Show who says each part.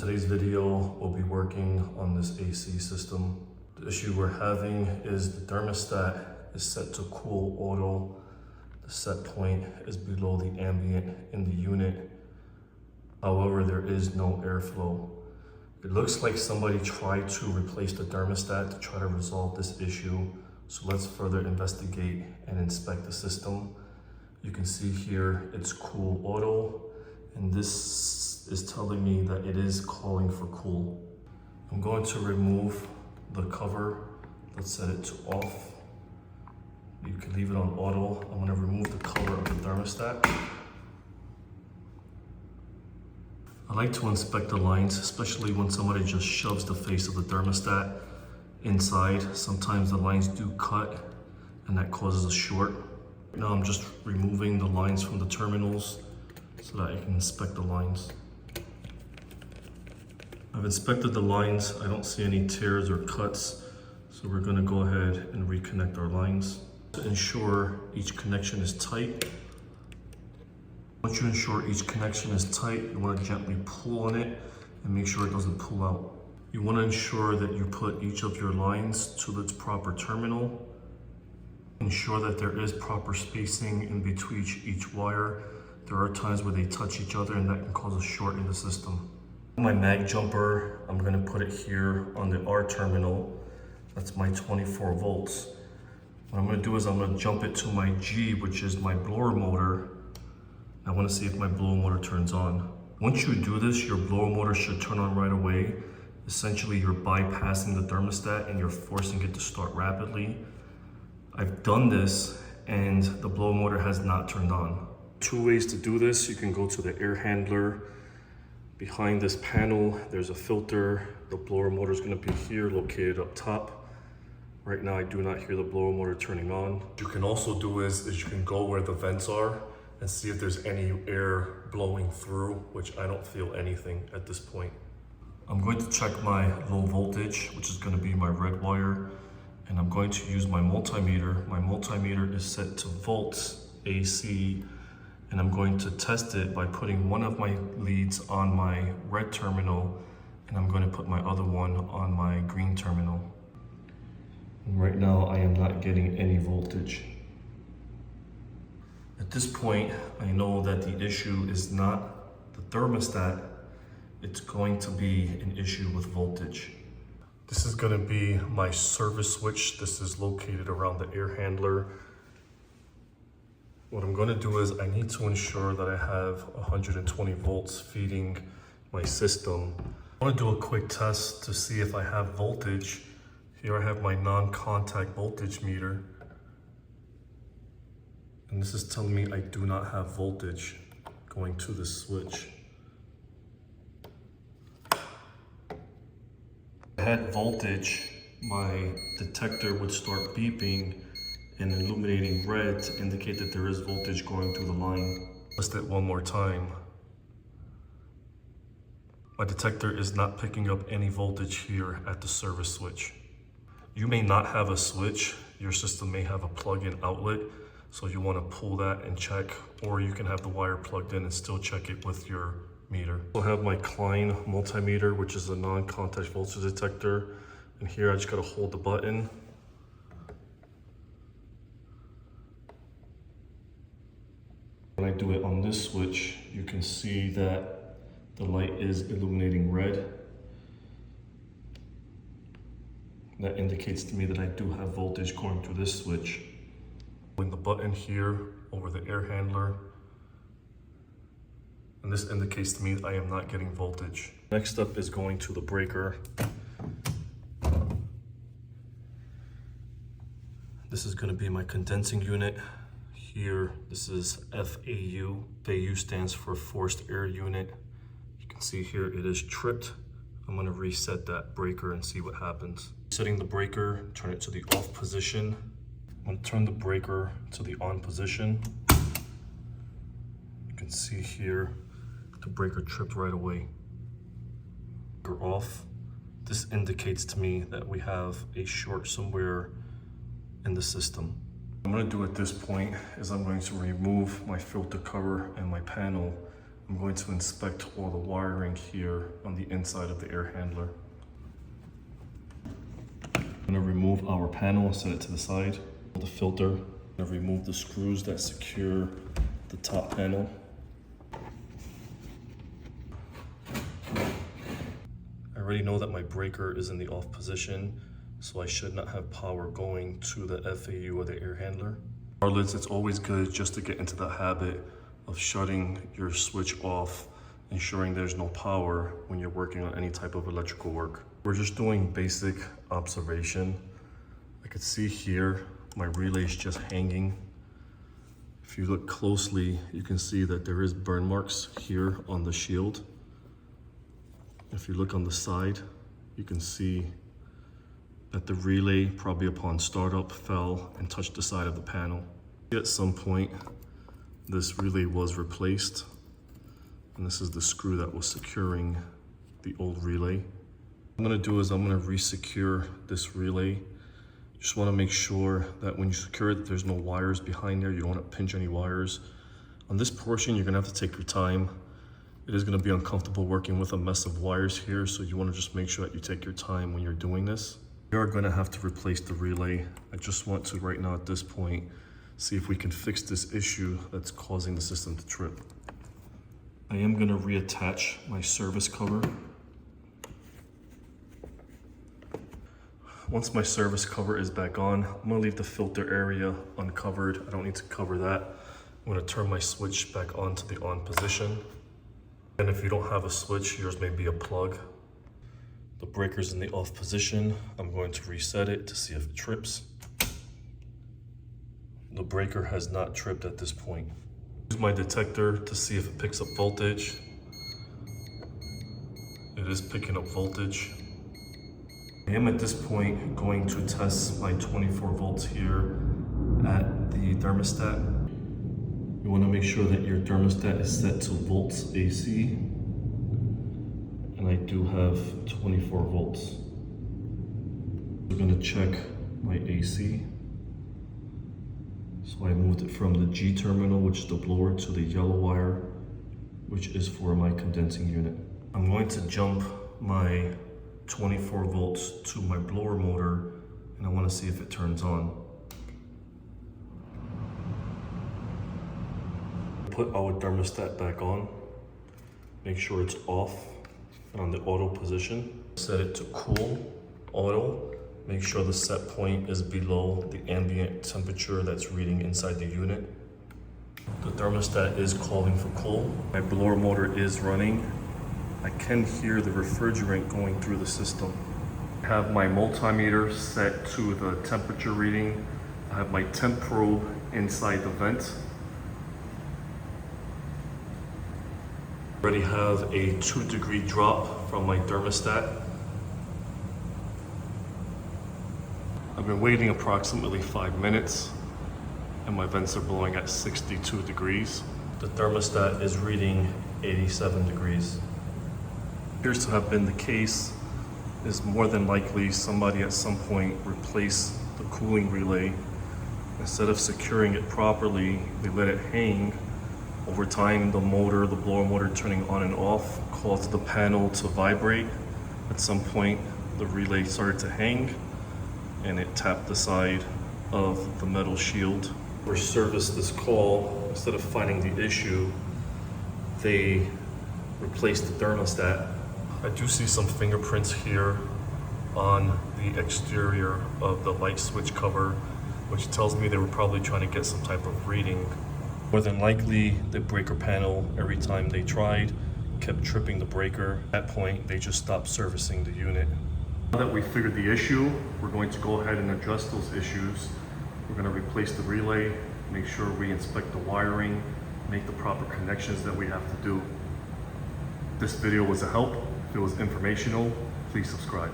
Speaker 1: Today's video will be working on this AC system. The issue we're having is the thermostat is set to cool auto. The set point is below the ambient in the unit. However, there is no airflow. It looks like somebody tried to replace the thermostat to try to resolve this issue. So let's further investigate and inspect the system. You can see here it's cool auto, and this is telling me that it is calling for cool. I'm going to remove the cover. Let's set it to off. You can leave it on auto. I'm going to remove the cover of the thermostat. I like to inspect the lines, especially when somebody just shoves the face of the thermostat inside. Sometimes the lines do cut and that causes a short. Now I'm just removing the lines from the terminals so that I can inspect the lines. I've inspected the lines. I don't see any tears or cuts. So we're gonna go ahead and reconnect our lines. To ensure each connection is tight. Once you ensure each connection is tight, you wanna gently pull on it and make sure it doesn't pull out. You wanna ensure that you put each of your lines to its proper terminal. Ensure that there is proper spacing in between each wire. There are times where they touch each other and that can cause a short in the system. My mag jumper, I'm gonna put it here on the R terminal. That's my 24 volts. What I'm gonna do is I'm gonna jump it to my G, which is my blower motor. I wanna see if my blower motor turns on. Once you do this, your blower motor should turn on right away. Essentially, you're bypassing the thermostat and you're forcing it to start rapidly. I've done this and the blower motor has not turned on. Two ways to do this. You can go to the air handler. Behind this panel, there's a filter. The blower motor is going to be here, located up top. Right now, I do not hear the blower motor turning on. What you can also do is you can go where the vents are and see if there's any air blowing through, which I don't feel anything at this point. I'm going to check my low voltage, which is going to be my red wire, and I'm going to use my multimeter. My multimeter is set to volts AC, and I'm going to test it by putting one of my leads on my red terminal, and I'm going to put my other one on my green terminal. And right now, I am not getting any voltage. At this point, I know that the issue is not the thermostat, it's going to be an issue with voltage. This is going to be my service switch. This is located around the air handler. What I'm going to do is I need to ensure that I have 120 volts feeding my system. I want to do a quick test to see if I have voltage. Here I have my non-contact voltage meter. And this is telling me I do not have voltage going to the switch. If I had voltage, my detector would start beeping and illuminating red to indicate that there is voltage going through the line. Test it one more time. My detector is not picking up any voltage here at the service switch. You may not have a switch. Your system may have a plug-in outlet, so you want to pull that and check, or you can have the wire plugged in and still check it with your meter. I have my Klein multimeter, which is a non-contact voltage detector. And here I just gotta hold the button. When I do it on this switch, you can see that the light is illuminating red. That indicates to me that I do have voltage going through this switch. Pulling the button here over the air handler, and this indicates to me that I am not getting voltage. Next up is going to the breaker. This is going to be my condensing unit. Here, this is FAU. FAU stands for forced air unit. You can see here it is tripped. I'm going to reset that breaker and see what happens. Setting the breaker, turn it to the off position. I'm going to turn the breaker to the on position. You can see here the breaker tripped right away. Breaker off. This indicates to me that we have a short somewhere in the system. What I'm going to do at this point is I'm going to remove my filter cover and my panel. I'm going to inspect all the wiring here on the inside of the air handler. I'm going to remove our panel, set it to the side. The filter. I'm going to remove the screws that secure the top panel. I already know that my breaker is in the off position, so I should not have power going to the FAU or the air handler. Regardless, it's always good just to get into the habit of shutting your switch off, ensuring there's no power when you're working on any type of electrical work. We're just doing basic observation. I could see here my relay is just hanging. If you look closely, you can see that there is burn marks here on the shield. If you look on the side, you can see that the relay, probably upon startup, fell and touched the side of the panel. At some point, this relay was replaced, and this is the screw that was securing the old relay. What I'm gonna do is I'm gonna re-secure this relay. Just wanna make sure that when you secure it, there's no wires behind there. You don't wanna pinch any wires. On this portion, you're gonna have to take your time. It is gonna be uncomfortable working with a mess of wires here, so you wanna just make sure that you take your time when you're doing this. We are gonna have to replace the relay. I just want to, right now at this point, see if we can fix this issue that's causing the system to trip. I am gonna reattach my service cover. Once my service cover is back on, I'm gonna leave the filter area uncovered. I don't need to cover that. I'm gonna turn my switch back on to the on position. And if you don't have a switch, yours may be a plug. The breaker's in the off position. I'm going to reset it to see if it trips. The breaker has not tripped at this point. Use my detector to see if it picks up voltage. It is picking up voltage. I am at this point going to test my 24 volts here at the thermostat. You want to make sure that your thermostat is set to volts AC. And I do have 24 volts. I'm going to check my AC. So I moved it from the G terminal, which is the blower, to the yellow wire, which is for my condensing unit. I'm going to jump my 24 volts to my blower motor, and I want to see if it turns on. Put our thermostat back on. Make sure it's off and on the auto position. Set it to cool, auto. Make sure the set point is below the ambient temperature that's reading inside the unit. The thermostat is calling for cool. My blower motor is running. I can hear the refrigerant going through the system. I have my multimeter set to the temperature reading. I have my temp probe inside the vent. I already have a 2-degree drop from my thermostat. I've been waiting approximately 5 minutes and my vents are blowing at 62 degrees. The thermostat is reading 87 degrees. Appears to have been the case. Is more than likely somebody at some point replaced the cooling relay. Instead of securing it properly, they let it hang. Over time, the motor, the blower motor turning on and off caused the panel to vibrate. At some point, the relay started to hang and it tapped the side of the metal shield. For service this call, instead of finding the issue, they replaced the thermostat. I do see some fingerprints here on the exterior of the light switch cover, which tells me they were probably trying to get some type of reading. More than likely, the breaker panel, every time they tried, kept tripping the breaker. At that point, they just stopped servicing the unit. Now that we figured the issue, we're going to go ahead and address those issues. We're going to replace the relay, make sure we inspect the wiring, make the proper connections that we have to do. If this video was a help, if it was informational, please subscribe.